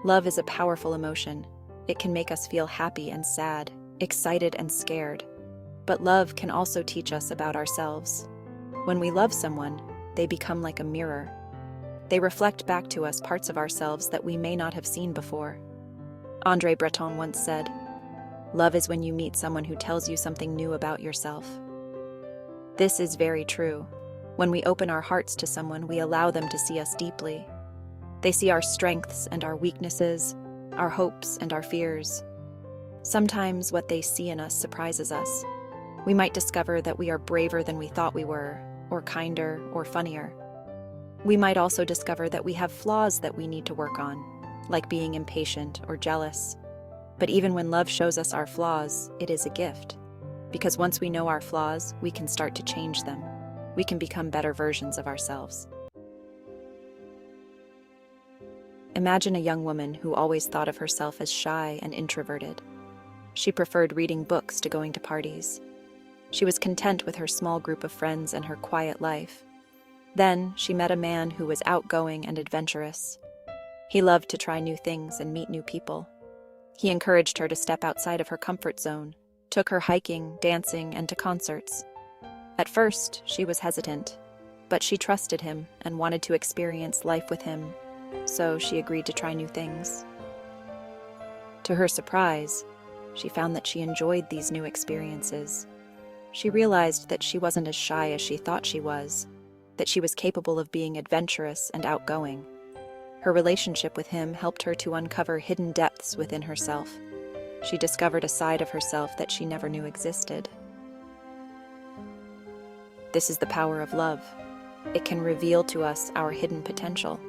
Love is a powerful emotion. It can make us feel happy and sad, excited and scared. But love can also teach us about ourselves. When we love someone, they become like a mirror. They reflect back to us parts of ourselves that we may not have seen before. André Breton once said, "Love is when you meet someone who tells you something new about yourself." This is very true. When we open our hearts to someone, we allow them to see us deeply. They see our strengths and our weaknesses, our hopes and our fears. Sometimes what they see in us surprises us. We might discover that we are braver than we thought we were, or kinder, or funnier. We might also discover that we have flaws that we need to work on, like being impatient or jealous. But even when love shows us our flaws, it is a gift. Because once we know our flaws, we can start to change them. We can become better versions of ourselves. Imagine a young woman who always thought of herself as shy and introverted. She preferred reading books to going to parties. She was content with her small group of friends and her quiet life. Then she met a man who was outgoing and adventurous. He loved to try new things and meet new people. He encouraged her to step outside of her comfort zone, took her hiking, dancing, and to concerts. At first, she was hesitant, but she trusted him and wanted to experience life with him, so she agreed to try new things. To her surprise, she found that she enjoyed these new experiences. She realized that she wasn't as shy as she thought she was, that she was capable of being adventurous and outgoing. Her relationship with him helped her to uncover hidden depths within herself. She discovered a side of herself that she never knew existed. This is the power of love. It can reveal to us our hidden potential.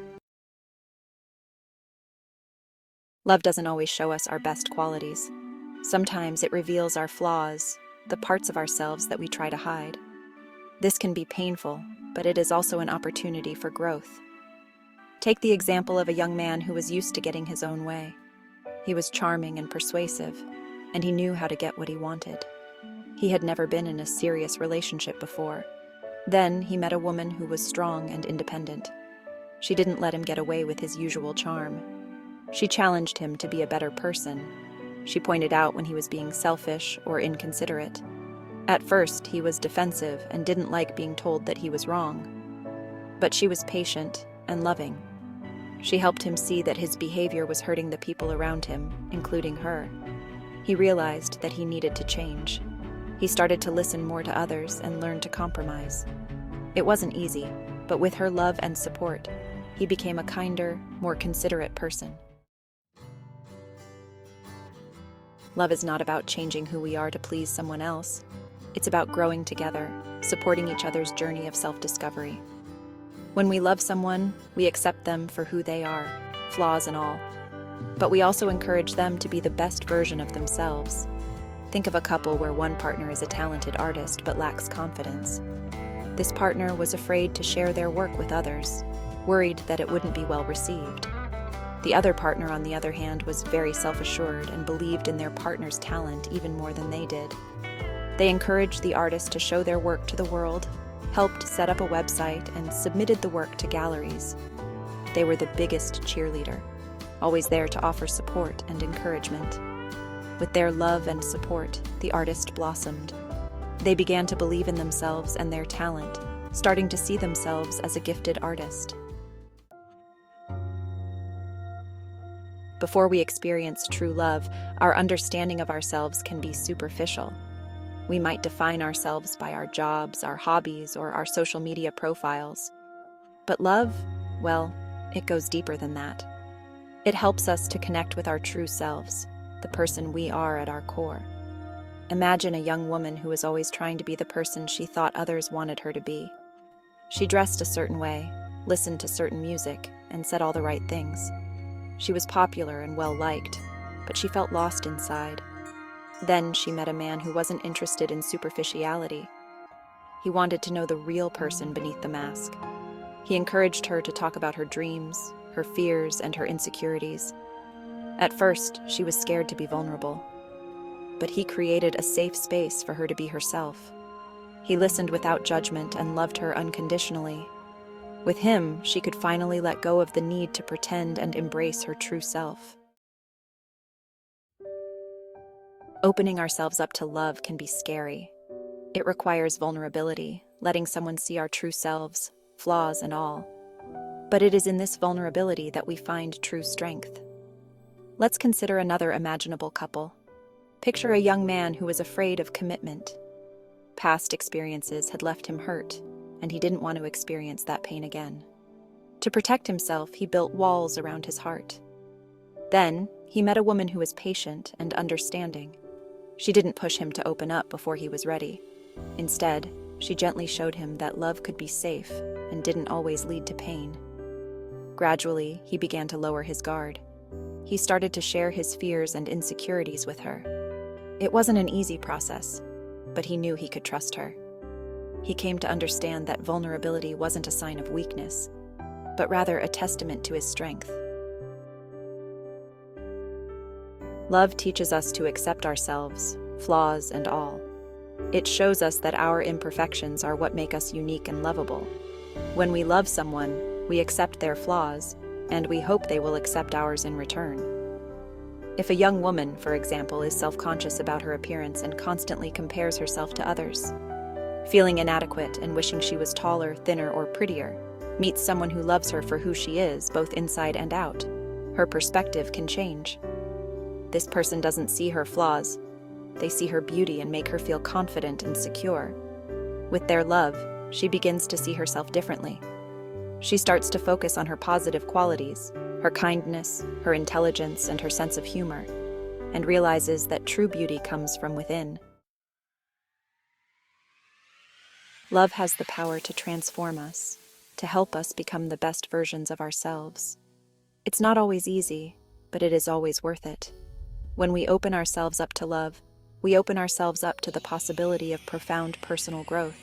Love doesn't always show us our best qualities. Sometimes it reveals our flaws, the parts of ourselves that we try to hide. This can be painful, but it is also an opportunity for growth. Take the example of a young man who was used to getting his own way. He was charming and persuasive, and he knew how to get what he wanted. He had never been in a serious relationship before. Then he met a woman who was strong and independent. She didn't let him get away with his usual charm. She challenged him to be a better person. She pointed out when he was being selfish or inconsiderate. At first, he was defensive and didn't like being told that he was wrong. But she was patient and loving. She helped him see that his behavior was hurting the people around him, including her. He realized that he needed to change. He started to listen more to others and learn to compromise. It wasn't easy, but with her love and support, he became a kinder, more considerate person. Love is not about changing who we are to please someone else. It's about growing together, supporting each other's journey of self-discovery. When we love someone, we accept them for who they are, flaws and all. But we also encourage them to be the best version of themselves. Think of a couple where one partner is a talented artist but lacks confidence. This partner was afraid to share their work with others, worried that it wouldn't be well received. The other partner, on the other hand, was very self-assured and believed in their partner's talent even more than they did. They encouraged the artist to show their work to the world, helped set up a website, and submitted the work to galleries. They were the biggest cheerleader, always there to offer support and encouragement. With their love and support, the artist blossomed. They began to believe in themselves and their talent, starting to see themselves as a gifted artist. Before we experience true love, our understanding of ourselves can be superficial. We might define ourselves by our jobs, our hobbies, or our social media profiles. But love, well, it goes deeper than that. It helps us to connect with our true selves, the person we are at our core. Imagine a young woman who was always trying to be the person she thought others wanted her to be. She dressed a certain way, listened to certain music, and said all the right things. She was popular and well-liked, but she felt lost inside. Then she met a man who wasn't interested in superficiality. He wanted to know the real person beneath the mask. He encouraged her to talk about her dreams, her fears, and her insecurities. At first, she was scared to be vulnerable, but he created a safe space for her to be herself. He listened without judgment and loved her unconditionally. With him, she could finally let go of the need to pretend and embrace her true self. Opening ourselves up to love can be scary. It requires vulnerability, letting someone see our true selves, flaws and all. But it is in this vulnerability that we find true strength. Let's consider another imaginable couple. Picture a young man who was afraid of commitment. Past experiences had left him hurt, and he didn't want to experience that pain again. To protect himself, he built walls around his heart. Then, he met a woman who was patient and understanding. She didn't push him to open up before he was ready. Instead, she gently showed him that love could be safe and didn't always lead to pain. Gradually, he began to lower his guard. He started to share his fears and insecurities with her. It wasn't an easy process, but he knew he could trust her. He came to understand that vulnerability wasn't a sign of weakness, but rather a testament to his strength. Love teaches us to accept ourselves, flaws and all. It shows us that our imperfections are what make us unique and lovable. When we love someone, we accept their flaws, and we hope they will accept ours in return. If a young woman, for example, is self-conscious about her appearance and constantly compares herself to others, feeling inadequate and wishing she was taller, thinner, or prettier, meets someone who loves her for who she is, both inside and out, her perspective can change. This person doesn't see her flaws. They see her beauty and make her feel confident and secure. With their love, she begins to see herself differently. She starts to focus on her positive qualities, her kindness, her intelligence, and her sense of humor, and realizes that true beauty comes from within. Love has the power to transform us, to help us become the best versions of ourselves. It's not always easy, but it is always worth it. When we open ourselves up to love, we open ourselves up to the possibility of profound personal growth.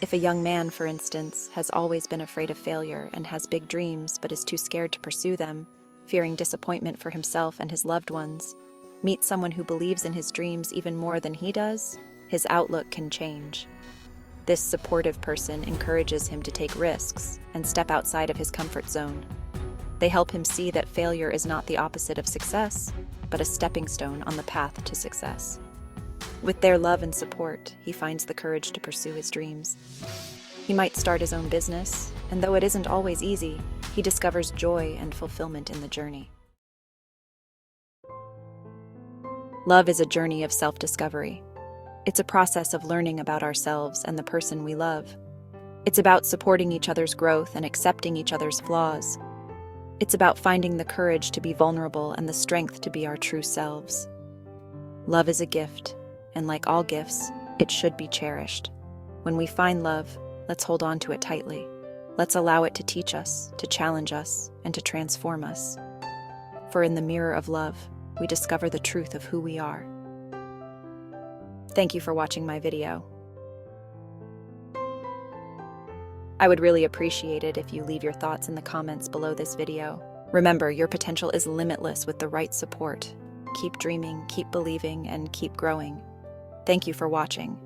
If a young man, for instance, has always been afraid of failure and has big dreams but is too scared to pursue them, fearing disappointment for himself and his loved ones, meets someone who believes in his dreams even more than he does, his outlook can change. This supportive person encourages him to take risks and step outside of his comfort zone. They help him see that failure is not the opposite of success, but a stepping stone on the path to success. With their love and support, he finds the courage to pursue his dreams. He might start his own business, and though it isn't always easy, he discovers joy and fulfillment in the journey. Love is a journey of self-discovery. It's a process of learning about ourselves and the person we love. It's about supporting each other's growth and accepting each other's flaws. It's about finding the courage to be vulnerable and the strength to be our true selves. Love is a gift, and like all gifts, it should be cherished. When we find love, let's hold on to it tightly. Let's allow it to teach us, to challenge us, and to transform us. For in the mirror of love, we discover the truth of who we are. Thank you for watching my video. I would really appreciate it if you leave your thoughts in the comments below this video. Remember, your potential is limitless with the right support. Keep dreaming, keep believing, and keep growing. Thank you for watching.